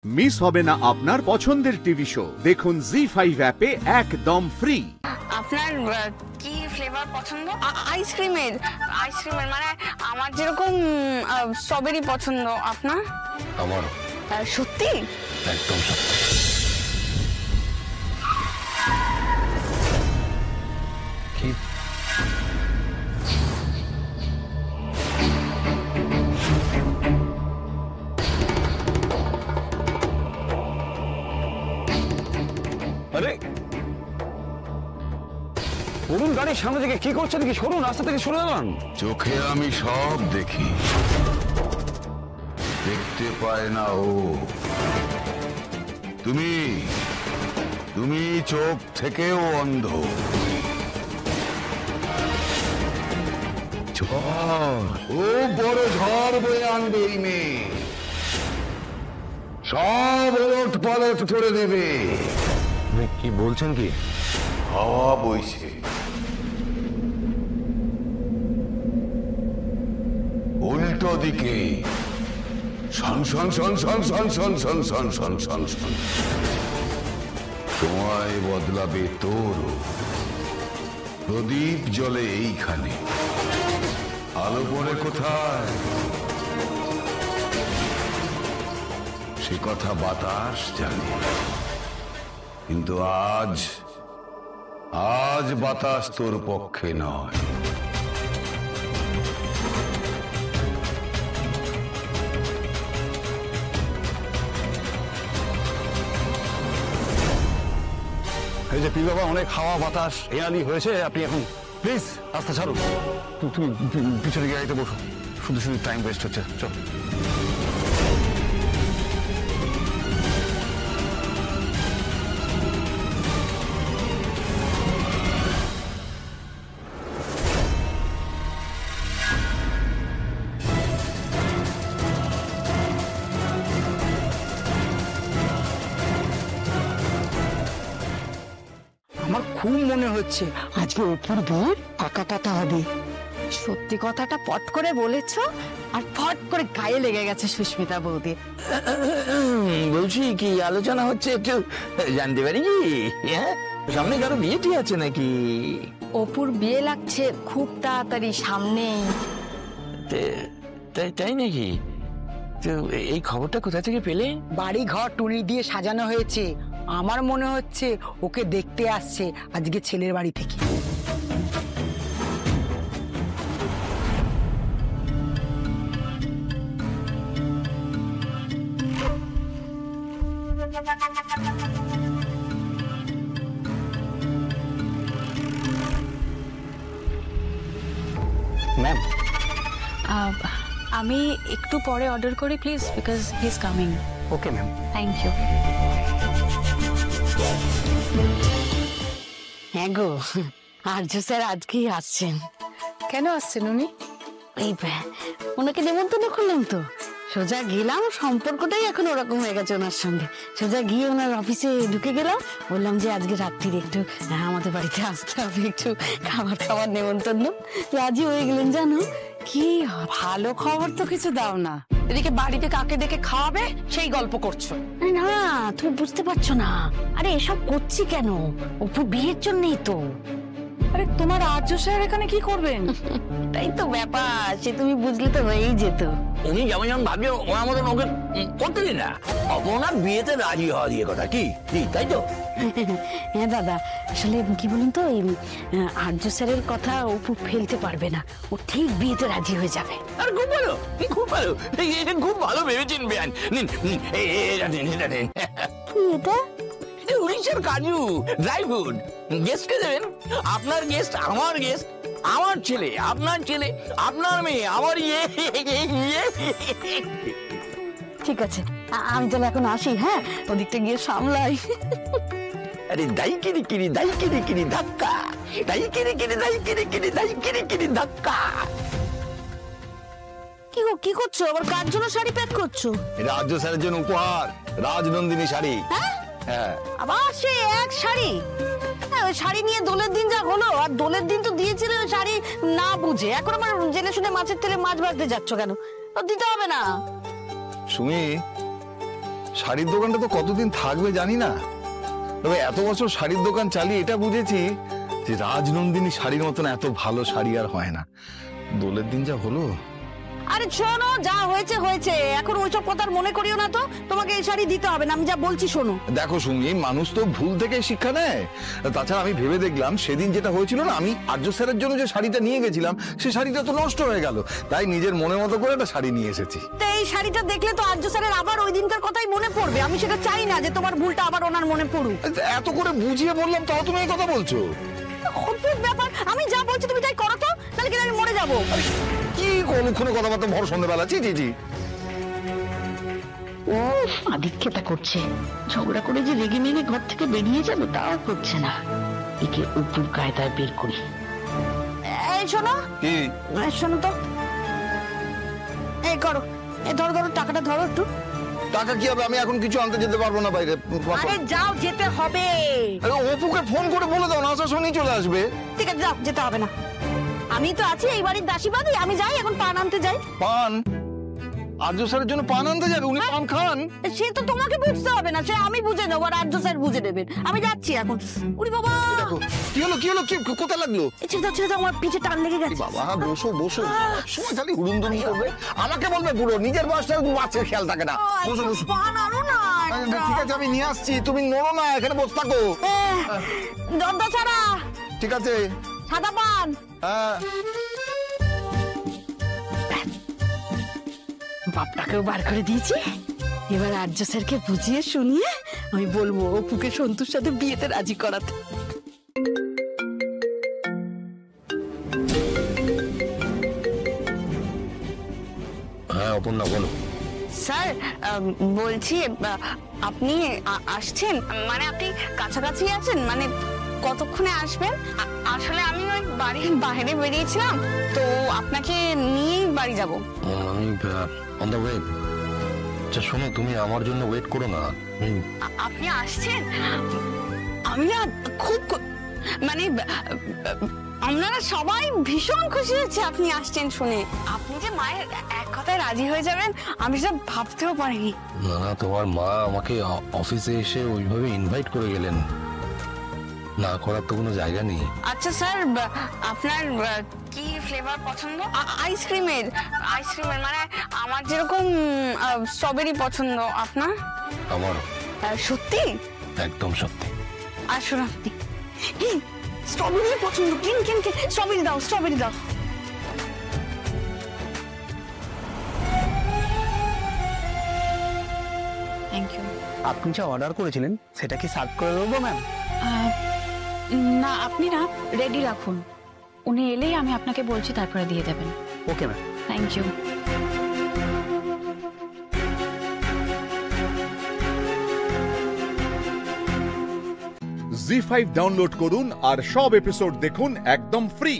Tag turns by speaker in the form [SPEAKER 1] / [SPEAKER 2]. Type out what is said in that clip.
[SPEAKER 1] Miss হবে না আপনার পছন্দের টিভি শো। দেখুন জি5 অ্যাপে একদম ফ্রি।
[SPEAKER 2] আপনার কি ফ্লেভার পছন্দ? আইসক্রিমের মানে আমার যেরকম স্ট্রবেরি পছন্দ, আপনার?
[SPEAKER 3] আমারও।
[SPEAKER 2] সত্যি?
[SPEAKER 3] একদম সত্যি। কি আরে অরুণ গাড়ির সামনে থেকে কি করছেন? কি সরুন, রাস্তা থেকে সরে যান।
[SPEAKER 4] চোখে আমি সব দেখি, দেখতে পায় না ও। তুমি চোখ থেকেও অন্ধ। ও বড় ঝড় বয়ে আনবে এই মেয়ে, সব ওলট পালট করে দেবে।
[SPEAKER 3] কি বলছেন? কি
[SPEAKER 4] হাওয়া বইছে, উল্টো দিকে। শন শন শন শন শন শন শন শন শন শন শন। সময় বদলাবে তোর। প্রদীপ জ্বলে এইখানে, আলো পড়ে কোথায় সে কথা বাতাস জানে। কিন্তু আজ বাতাস তোর পক্ষে নয়।
[SPEAKER 3] এই যে পীর বাবা, অনেক হাওয়া বাতাস হেয়ালি হয়েছে, আপনি এখন প্লিজ রাস্তা ছাড়ুন। তুমি পিছনে গাড়িতে বসো, শুধু শুধু টাইম ওয়েস্ট হচ্ছে। চল।
[SPEAKER 5] আমার খুব মনে হচ্ছে আজকে অপুর বিয়ের আঁকাটাটা হবে।
[SPEAKER 2] সত্যি কথাটা পট করে বলেছো, আর ফট করে গায়ে লেগে গেছে সুস্মিতা বৌদি।
[SPEAKER 6] বলছি কি আলোচনা হচ্ছে একটু জানতে পারি কি? হ্যাঁ, সামনে কারো বিয়েটি আছে নাকি?
[SPEAKER 2] অপুর বিয়ে লাগছে খুব তাড়াতাড়ি সামনেই।
[SPEAKER 6] তাই নাকি? তো এই খবরটা কোথা থেকে পেলে?
[SPEAKER 5] বাড়ি ঘর টুনি দিয়ে সাজানো হয়েছে, আমার মনে হচ্ছে ওকে দেখতে আসছে আজকে ছেলের বাড়ি থেকে।
[SPEAKER 3] ম্যাম,
[SPEAKER 7] আমি একটু পরে অর্ডার করি please, because he is coming.
[SPEAKER 3] Okay ma'am.
[SPEAKER 7] Thank you.
[SPEAKER 5] হ্যাঁ গো, আর্য স্যার আজকেই আসছেন।
[SPEAKER 7] কেন আসছেন উনি?
[SPEAKER 5] এই ওনাকে নেমন্তন্ন করলাম তো, সোজা গেলাম। সম্পর্কটাই এখন ওরকম হয়ে গেছে ওনার সঙ্গে। সোজা গিয়ে ওনার অফিসে ঢুকে গেলাম, বললাম যে আজকে রাত্রিরে একটু আমাদের বাড়িতে আসতে হবে, একটু খাবার নেমন্তন্ন। রাজি হয়ে গেলেন জানো। কি
[SPEAKER 7] ভালো খবর তো কিছু দাও না, এদিকে বাড়িতে কাকে ডেকে খাওয়াবে সেই গল্প করছো।
[SPEAKER 5] না, তুমি বুঝতে পারছো না। আরে এসব করছি কেন? অপু বিয়ের জন্যই তো।
[SPEAKER 7] আরে তোমার আর্য স্যার এখানে কি করবেন?
[SPEAKER 5] তাই তো ব্যাপার, সে তুমি বুঝলে তো হয়েই যেত।
[SPEAKER 6] উনি যেমন যেমন ভাবছে ওনার মতন ওকে করতে দিন না। ওনার বিয়েতে রাজি হওয়া দিয়ে কথা কি, তাই তো?
[SPEAKER 5] হ্যাঁ দাদা, আসলে কি বলুন তো, এই আর্য স্যারের কথা অপু ফেলতে পারবে না। ও ঠিক বিয়েতে রাজি হয়ে যাবে।
[SPEAKER 6] আর খুব ভালো, খুব ভালো, খুব ভালো ভেবেছেন বেয়ান। নিন
[SPEAKER 5] এটা
[SPEAKER 6] উড়িষ্যার কাজু, ড্রাই ফ্রুট। গেস্টকে দেবেন। আপনার গেস্ট আমার গেস্ট, আমার ছেলে আপনার ছেলে, আপনার মেয়ে আমার ইয়ে।
[SPEAKER 5] ঠিক আছে, আমি তাহলে এখন আসি। হ্যাঁ, ওদিকটা গিয়ে সামলাই।
[SPEAKER 6] আরে দাই কিরি ধাক্কা, দাই কিরি ধাক্কা।
[SPEAKER 5] কি করছো? আবার কার জন্য শাড়ি প্যাক করছো?
[SPEAKER 3] রাজ্য স্যারের জন্য উপহার, রাজনন্দিনী শাড়ি।
[SPEAKER 5] হ্যাঁ, আবার সে এক শাড়ি। ওই শাড়ি নিয়ে দোলের দিন যা হলো, আর দোলের দিন তো দিয়েছিলে ওই শাড়ি না বুঝে। এখন আবার জেনে শুনে মাছের তেলে মাছ ভাজতে যাচ্ছ কেন? দিতে হবে না।
[SPEAKER 3] সুমি, শাড়ির দোকানটা তো কতদিন থাকবে জানি না, তবে এত বছর শাড়ির দোকান চালিয়ে এটা বুঝেছি যে রাজনন্দিনী শাড়ির মতন এত ভালো শাড়ি আর হয় না। দোলের দিন যা হলো।
[SPEAKER 5] আরে শোনো, যা হয়েছে হয়েছে, এখন ওইসব কথা আর মনে করিও না তো। তোমাকে এই শাড়ি দিতে হবে না, আমি যা বলছি শোনো।
[SPEAKER 3] দেখো সুমি, মানুষ তো ভুল থেকে শিক্ষা নেয়। তাছাড়া আমি ভেবে দেখলাম সেদিন যেটা হয়েছিল না, আমি আর্য স্যারের জন্য যে শাড়িটা নিয়ে গেছিলাম সে শাড়িটা তো নষ্ট হয়ে গেল, তাই নিজের মনের মতো করে একটা শাড়ি নিয়ে এসেছি।
[SPEAKER 5] তো এই শাড়িটা দেখলে তো আর্য স্যারের আবার ওই দিনকার কথাই মনে পড়বে। আমি সেটা চাই না যে তোমার ভুলটা আবার ওনার মনে পড়ুক।
[SPEAKER 3] এত করে বুঝিয়ে বললাম তাও তুমি এই কথা বলছো?
[SPEAKER 5] অদ্ভুত ব্যাপার, আমি যা বলছি তুমি তাই করো তো, তাহলে কিন্তু আমি মরে যাবো।
[SPEAKER 3] কি কোনো কথাবার্তা ভর সন্ধ্যেবেলা? জি জি জি।
[SPEAKER 5] ও আদিক্ষেতা করছে, ঝগড়া করে যে রেগে মেগে ঘর থেকে বেরিয়ে যাবে তাও করছে না। একে উপর কায়দায় বের করি। এই শোনো,
[SPEAKER 3] কি
[SPEAKER 5] শোনো তো, এই করো, এই ধরো ধরো, টাকাটা ধরো একটু।
[SPEAKER 3] টাকা কি হবে? আমি এখন কিছু আনতে যেতে পারবো না বাইরে।
[SPEAKER 5] আরে যাও, যেতে হবে।
[SPEAKER 3] অপুকে ফোন করে বলে দাও না, আসার সময় চলে আসবে।
[SPEAKER 5] ঠিক আছে, যাও, যেতে হবে না। আমি তো আছি এই বাড়ির দাসীবাদী, আমি যাই এখন পান আনতে যাই।
[SPEAKER 3] পান? আর্য স্যারের জন্য পান আনতে যাবে? উনি পান খান?
[SPEAKER 5] সে তো তোমাকে বুঝতে হবে না, সে আমি বুঝে নেবো আর আর্য স্যার বুঝে নেবেন। আমি যাচ্ছি এখন। উনি বাবা,
[SPEAKER 3] কি হলো কি হলো, কি কোথায় লাগলো?
[SPEAKER 5] ছেড়ে দাও, আমার পিছে টান লেগে গেছে।
[SPEAKER 3] বাবা বসো বসো, সময় খালি হুড়ুমদুম করবে। আমাকে বলবে বুড়ো, নিজের বয়সটা বাচ্চার খেয়াল থাকে না। বসো বসো।
[SPEAKER 5] পান আনো না।
[SPEAKER 3] ঠিক আছে, আমি নিয়ে আসছি, তুমি নড়ো না, এখানে বসে থাকো।
[SPEAKER 5] জর্দা ছাড়া।
[SPEAKER 3] ঠিক আছে।
[SPEAKER 5] সাদা পান।
[SPEAKER 3] হ্যাঁ।
[SPEAKER 5] বাপটাকেও বার করে দিয়েছি, এবার আর্য স্যারকে বুঝিয়ে শুনিয়ে আমি বলবো অপুকে সন্তুর সাথে বিয়েতে রাজি করাতে।
[SPEAKER 3] হ্যাঁ অপর্ণা বলো।
[SPEAKER 2] স্যার বলছি আপনি আসছেন, মানে আপনি কাছাকাছি আছেন, মানে কতক্ষণে আসবেন? আসলে আমি ওই বাড়ির বাইরে বেরিয়েছিলাম, তো আপনাকে নিয়েই বাড়ি যাব।
[SPEAKER 8] আমি অন দ্য ওয়ে। আচ্ছা শোনো, তুমি আমার জন্য ওয়েট করো না।
[SPEAKER 2] আপনি আসছেন? আমি না খুব মানে আপনারা সবাই ভীষণ খুশি হচ্ছে আপনি আসছেন শুনে। আপনি যে মায়ের এক কথায় রাজি হয়ে যাবেন আমি সেটা ভাবতেও পারিনি।
[SPEAKER 8] না না, তোমার মা আমাকে অফিসে এসে ওইভাবে ইনভাইট করে গেলেন, না করার তো কোনো জায়গা নেই।
[SPEAKER 2] আচ্ছা স্যার, আপনার কি ফ্লেভার পছন্দ? আইসক্রিমের মানে আমার যেরকম স্ট্রবেরি পছন্দ, আপনার?
[SPEAKER 8] আমারও।
[SPEAKER 2] সত্যি?
[SPEAKER 8] একদম সত্যি।
[SPEAKER 2] আসুন আপনি। স্ট্রবেরি পছন্দ, কিন স্ট্রবেরি দাও, স্ট্রবেরি দাও। Thank you.
[SPEAKER 9] আপনি যা অর্ডার করেছিলেন সেটা কি সার্ভ করে দেবো ম্যাম?
[SPEAKER 10] না, আপনি না রেডি রাখুন, উনি এলেই আমি আপনাকে বলছি, তারপরে দিয়ে দেবেন।
[SPEAKER 9] Okay ma'am.
[SPEAKER 10] Thank you.
[SPEAKER 1] Zee five download করুন আর সব এপিসোড দেখুন একদম ফ্রি।